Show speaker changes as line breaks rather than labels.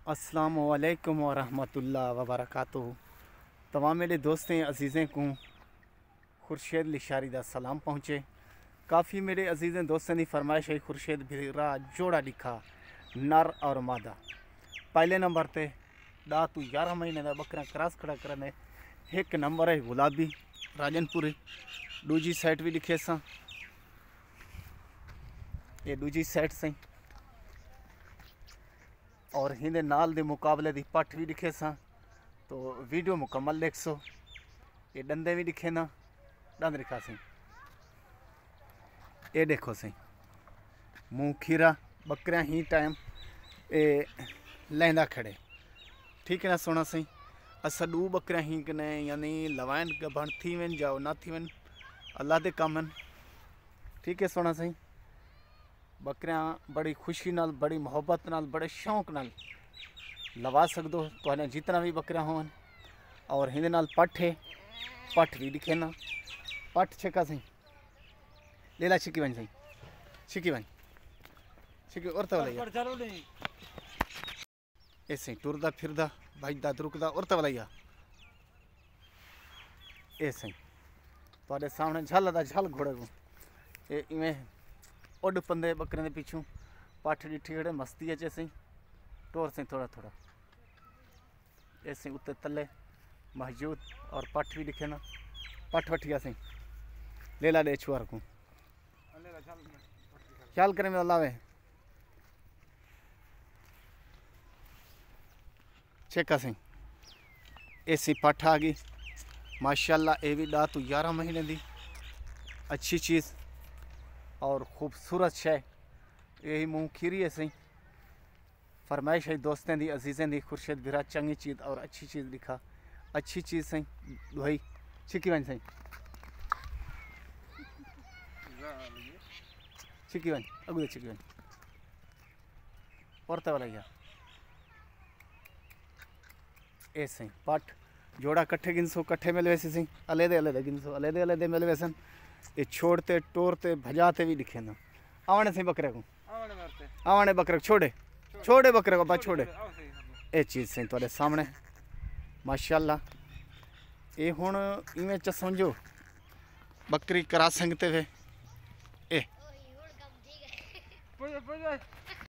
अस्सलामुअलैकुम वरहमतुल्लाह वबरकातुहू। तमाम मेरे दोस्तें अजीज़ें को खुर्शीद लिशारी दा सलाम पहुँचे। काफ़ी मेरे अजीज़ें दोस्तों की फरमाइश है खुर्शीद भीरा जोड़ा लिखा नर और मादा। पहले नंबर ते 10 तो 11 महीने का बकरा क्रॉस खड़ा करने। एक नंबर है गुलाबी राजनपुरी। दूजी साइड भी लिखे सा, ये दूजी साइड से और हिंदे नाल दे मुकाबले दी पट भी दिखे सा। तो वीडियो मुकम्मल देख सो। ये डंदे भी दिखे ना, दंद दिखा सी, ये देखो सी मुँह खीरा बकरियां ही टाइम ये लहंदा खड़े। ठीक है ना सोना सी। असा दू बकरियां ही कने यानी लवाइन गबन थी वन जाओ ना थी वन अल्लाह दे कमन। ठीक है सोना सी। बकरियां बड़ी खुशी नाल बड़ी मुहब्बत नाल बड़े शौक नाल लवा सकदो तो जितना भी बकरियां होवन। और हिंदे नाल पठ है, पठ भी दिखे ना, पठ छिका सही लेला छिकी बन सही छिकी बन छिकी और तो वाला ऐसे टुरदा फिरदा भजदा दुरुकदा और तो वाला ऐसे तो सामने झल दा झल घोड़े को ये इवें उड पंदे बकरे के पिछू पठ डिठी खड़े मस्ती अचे सही टोर से थोड़ा थोड़ा ऐसे उत्ते तले मौजूद और पठ भी दिखे ना। पठ वठिया सही लेला दे छुआर को ख्याल करे में अल्लाह चेका सही ऐसी पठ आ गई माशाल्लाह। ये भी 10 तो 11 महीने दी अच्छी चीज़ और खूबसूरत शय। यही मुँह खीरी है सही। फरमाइश है दोस्तें दी अजीज़ें दी खुर्शीद भीरा चंगी चीज़ और अच्छी चीज़ लिखा। अच्छी चीज़ सही दुहई छिकी बन सही छिकी बन अगुदे छिकी बन और वाला यार ए सही पट जोड़ा कट्ठे गिनसो कट्ठे मिल वैसे सही अलहदे अलहदे गिनसो अलहदे अलहदे मिल वैसन। ये छोड़ते टोरते भजाते भी दिखे ना। आवने सही बकरे को आवने बकरे को छोड़े छोड़े बकरे को बस छोड़े। ये चीज़ सही थोड़े सामने माशाल्लाह। ये हुण इवें च समझो बकरी करा संगते वे ए